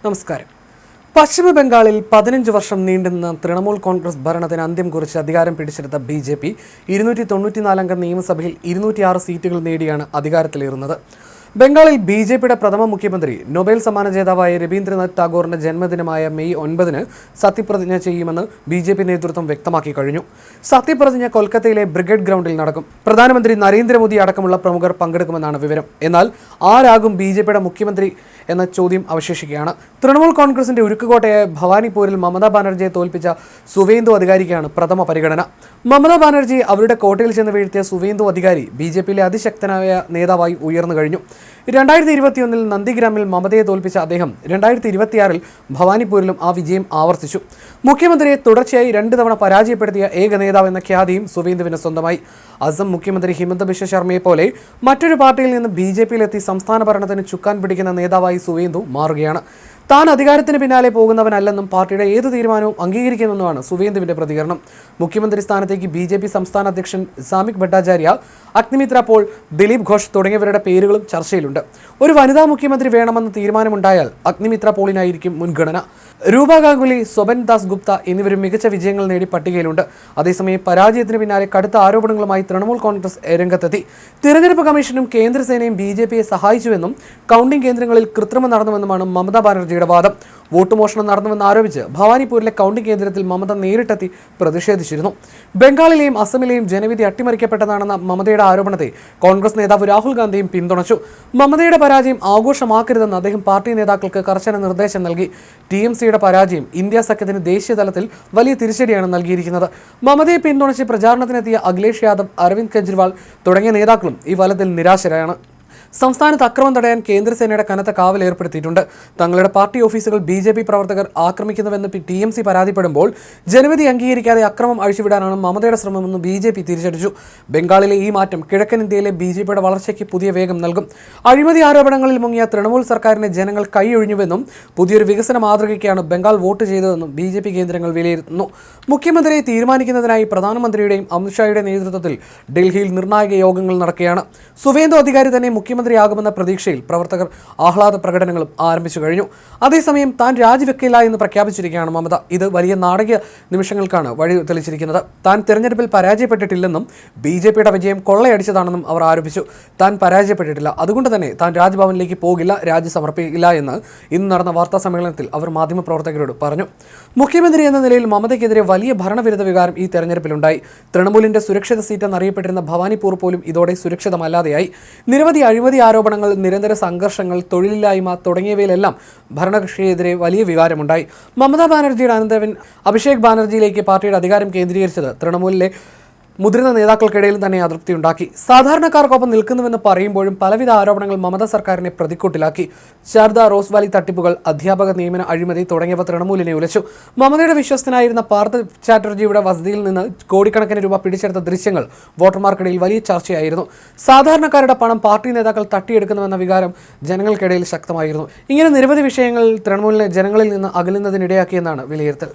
നമസ്കാരം. പശ്ചിമ ബംഗാളിൽ 15 വർഷം നീണ്ടുനിന്ന തൃണമൂൽ കോൺഗ്രസ് ഭരണത്തിന് അന്ത്യം കുറിച്ച് അധികാരം പിടിച്ചെടുത്ത BJP 294 അംഗ നിയമസഭയിൽ 206 സീറ്റുകൾ നേടിയാണ് അധികാരത്തിലേറുന്നത്. ബംഗാളിൽ BJPയുടെ പ്രഥമ മുഖ്യമന്ത്രി നൊബേൽ സമ്മാന ജേതാവായ രവീന്ദ്രനാഥ് ടാഗോറിന്റെ ജന്മദിനമായ മെയ് 9 സത്യപ്രതിജ്ഞ ചെയ്യുമെന്ന് BJP നേതൃത്വം വ്യക്തമാക്കി കഴിഞ്ഞു. സത്യപ്രതിജ്ഞ കൊൽക്കത്തയിലെ ബ്രിഗേഡ് ഗ്രൗണ്ടിൽ നടക്കും. പ്രധാനമന്ത്രി നരേന്ദ്രമോദി അടക്കമുള്ള പ്രമുഖർ പങ്കെടുക്കുമെന്നാണ് വിവരം. എന്നാൽ ആരാകും BJPയുടെ മുഖ്യമന്ത്രി എന്ന ചോദ്യം അവശേഷിക്കുകയാണ്. തൃണമൂൽ കോൺഗ്രസിന്റെ ഉരുക്കുകോട്ടയായ ഭവാനിപൂരിൽ മമതാ ബാനർജിയെ തോൽപ്പിച്ച സുവേന്ദു അധികാരിക്കാണ് പ്രഥമ പരിഗണന. മമതാ ബാനർജി അവരുടെ കോട്ടയിൽ ചെന്ന് വീഴ്ത്തിയ സുവേന്ദു അധികാരി BJPയിലെ അതിശക്തനായ നേതാവായി ഉയർന്നു കഴിഞ്ഞു. 2021 നന്ദിഗ്രാമിൽ മമതയെ തോൽപ്പിച്ച അദ്ദേഹം 2026 ഭവാനിപൂരിലും ആ വിജയം ആവർത്തിച്ചു. മുഖ്യമന്ത്രിയെ തുടർച്ചയായി 2 തവണ പരാജയപ്പെടുത്തിയ ഏക നേതാവ് എന്ന ഖ്യാതിയും സുവേന്ദുവിന് സ്വന്തമായി. അസം മുഖ്യമന്ത്രി ഹിമന്ത ബിശ്വ ശർമ്മയെ പോലെ മറ്റൊരു പാർട്ടിയിൽ നിന്ന് BJPയിലെത്തി സംസ്ഥാന ഭരണത്തിന് ചുക്കാൻ പിടിക്കുന്ന നേതാവായി സുവേന്ദു മാറുകയാണ്. താൻ അധികാരത്തിന് പിന്നാലെ പോകുന്നവനല്ലെന്നും പാർട്ടിയുടെ ഏത് തീരുമാനവും അംഗീകരിക്കുമെന്നുമാണ് സുവേന്ദുവിന്റെ പ്രതികരണം. മുഖ്യമന്ത്രി സ്ഥാനത്തേക്ക് BJP സംസ്ഥാന അധ്യക്ഷൻ സാമിക് ഭട്ടാചാര്യ, അഗ്നിമിത്ര പോൾ, ദിലീപ് ഘോഷ് തുടങ്ങിയവരുടെ പേരുകളും ചർച്ചയിലുണ്ട്. ഒരു വനിതാ മുഖ്യമന്ത്രി വേണമെന്ന തീരുമാനമുണ്ടായാൽ അഗ്നിമിത്ര പോളിനായിരിക്കും മുൻഗണന. രൂപ ഗാംഗുലി, സ്വപൻ ദാസ് ഗുപ്ത എന്നിവരും മികച്ച വിജയങ്ങൾ നേടി പട്ടികയിലുണ്ട്. അതേസമയം പരാജയത്തിന് പിന്നാലെ കടുത്ത ആരോപണങ്ങളുമായി തൃണമൂൽ കോൺഗ്രസ് രംഗത്തെത്തി. തിരഞ്ഞെടുപ്പ് കമ്മീഷനും കേന്ദ്രസേനയും BJPയെ സഹായിച്ചുവെന്നും കൗണ്ടിംഗ് കേന്ദ്രങ്ങളിൽ കൃത്രിമം നടന്നുവെന്നുമാണ് മമതാ ബാനർജിയുടെ വാദം. വോട്ട് മോഷണം നടന്നുവെന്ന് ആരോപിച്ച് ഭവാനിപൂരിലെ കൗണ്ടിംഗ് കേന്ദ്രത്തിൽ മമത നേരിട്ടെത്തി പ്രതിഷേധിച്ചിരുന്നു. ബംഗാളിലെയും അസമിലെയും ജനവിധി അട്ടിമറിക്കപ്പെട്ടതാണെന്ന മമതയുടെ ആരോപണത്തെ കോൺഗ്രസ് നേതാവ് രാഹുൽ ഗാന്ധിയും പിന്തുണച്ചു. മമതയുടെ പരാജയം ആഘോഷമാക്കരുതെന്ന് അദ്ദേഹം പാർട്ടി നേതാക്കൾക്ക് കർശന നിർദ്ദേശം നൽകി. TMCയുടെ പരാജയം ഇന്ത്യ സഖ്യത്തിന് ദേശീയ തലത്തിൽ വലിയ തിരിച്ചടിയാണ് നൽകിയിരിക്കുന്നത്. മമതയെ പിന്തുണച്ച് പ്രചാരണത്തിനെത്തിയ അഖിലേഷ് യാദവ്, അരവിന്ദ് കെജ്രിവാൾ തുടങ്ങിയ നേതാക്കളും ഈ ഫലത്തിൽ നിരാശരാണ്. സംസ്ഥാനത്ത് അക്രമം തടയാൻ കേന്ദ്രസേനയുടെ കനത്ത കാവൽ ഏർപ്പെടുത്തിയിട്ടുണ്ട്. തങ്ങളുടെ പാർട്ടി ഓഫീസുകൾ BJP പ്രവർത്തകർ ആക്രമിക്കുന്നുവെന്ന് TMC പരാതിപ്പെടുമ്പോൾ ജനവിധി അംഗീകരിക്കാതെ അക്രമം അഴിച്ചുവിടാനാണ് മമതയുടെ ശ്രമമെന്ന് BJP തിരിച്ചടിച്ചു. ബംഗാളിലെ ഈ മാറ്റം കിഴക്കൻ ഇന്ത്യയിലെ BJPയുടെ വളർച്ചയ്ക്ക് പുതിയ വേഗം നൽകും. അഴിമതി ആരോപണങ്ങളിൽ മുങ്ങിയ തൃണമൂൽ സർക്കാരിനെ ജനങ്ങൾ കൈയൊഴിഞ്ഞുവെന്നും പുതിയൊരു വികസന മാതൃകയ്ക്കാണ് ബംഗാൾ വോട്ട് ചെയ്തതെന്നും BJP കേന്ദ്രങ്ങൾ വിലയിരുത്തുന്നു. മുഖ്യമന്ത്രിയെ തീരുമാനിക്കുന്നതിനായി പ്രധാനമന്ത്രിയുടെയും അമിത്ഷായുടെ നേതൃത്വത്തിൽ ഡൽഹിയിൽ നിർണായക യോഗങ്ങൾ നടക്കുകയാണ്. സുവേന്ദു അധികാരി തന്നെ മുഖ്യമന്ത്രിയാകുമെന്ന പ്രതീക്ഷയിൽ പ്രവർത്തകർ ആഹ്ലാദ പ്രകടനങ്ങളും ആരംഭിച്ചു കഴിഞ്ഞു. അതേസമയം താൻ രാജിവെക്കില്ല എന്ന് പ്രഖ്യാപിച്ചിരിക്കുകയാണ് മമത. ഇത് വലിയ നാടകീയ നിമിഷങ്ങൾക്കാണ് വഴി തെളിച്ചിരിക്കുന്നത്. താൻ തെരഞ്ഞെടുപ്പിൽ പരാജയപ്പെട്ടിട്ടില്ലെന്നും BJPയുടെ വിജയം കൊള്ളയടിച്ചതാണെന്നും അവർ ആരോപിച്ചു. താൻ പരാജയപ്പെട്ടിട്ടില്ല, അതുകൊണ്ട് തന്നെ താൻ രാജ്ഭവനിലേക്ക് പോകില്ല, രാജി സമർപ്പിക്കില്ല എന്ന് ഇന്ന് നടന്ന വാർത്താ സമ്മേളനത്തിൽ അവർ മാധ്യമപ്രവർത്തകരോട് പറഞ്ഞു. മുഖ്യമന്ത്രി എന്ന നിലയിൽ മമതയ്ക്കെതിരെ വലിയ ഭരണവിരുദ്ധ വികാരം ഈ തെരഞ്ഞെടുപ്പിലുണ്ടായി. തൃണമൂലിന്റെ സുരക്ഷിത സീറ്റ് എന്നറിയപ്പെട്ടിരുന്ന ഭവാനിപൂർ പോലും ഇതോടെ സുരക്ഷിതമല്ലാതെയായി. നിരവധി അഴിമതി ആരോപണങ്ങൾ, നിരന്തര സംഘർഷങ്ങൾ, തൊഴിലില്ലായ്മ തുടങ്ങിയവയിലെല്ലാം ഭരണകക്ഷിയെതിരെ വലിയ വികാരമുണ്ടായി. മമതാ ബാനർജിയുടെ അനന്തരവൻ അഭിഷേക് ബാനർജിയിലേക്ക് പാർട്ടിയുടെ അധികാരം കേന്ദ്രീകരിച്ചത് തൃണമൂലിലെ മുതിർന്ന നേതാക്കൾക്കിടയിൽ തന്നെ അതൃപ്തിയുണ്ടാക്കി. സാധാരണക്കാർക്കൊപ്പം നിൽക്കുന്നുവെന്ന് പറയുമ്പോഴും പലവിധ ആരോപണങ്ങൾ മമത സർക്കാരിനെ പ്രതിക്കൂട്ടിലാക്കി. ശാരദ, റോസ് വാലി തട്ടിപ്പുകൾ, അധ്യാപക നിയമന അഴിമതി തുടങ്ങിയവ തൃണമൂലിനെ ഉലച്ചു. മമതയുടെ വിശ്വസ്തനായിരുന്ന പാർത്ഥ് ചാറ്റർജിയുടെ വസതിയിൽ നിന്ന് കോടിക്കണക്കിന് രൂപ പിടിച്ചെടുത്ത ദൃശ്യങ്ങൾ വോട്ടർമാർക്കിടയിൽ വലിയ ചർച്ചയായിരുന്നു. സാധാരണക്കാരുടെ പണം പാർട്ടി നേതാക്കൾ തട്ടിയെടുക്കുന്നുവെന്ന വികാരം ജനങ്ങൾക്കിടയിൽ ശക്തമായിരുന്നു. ഇങ്ങനെ നിരവധി വിഷയങ്ങൾ തൃണമൂലിനെ ജനങ്ങളിൽ നിന്ന് അകലുന്നതിനിടയാക്കിയെന്നാണ് വിലയിരുത്തൽ.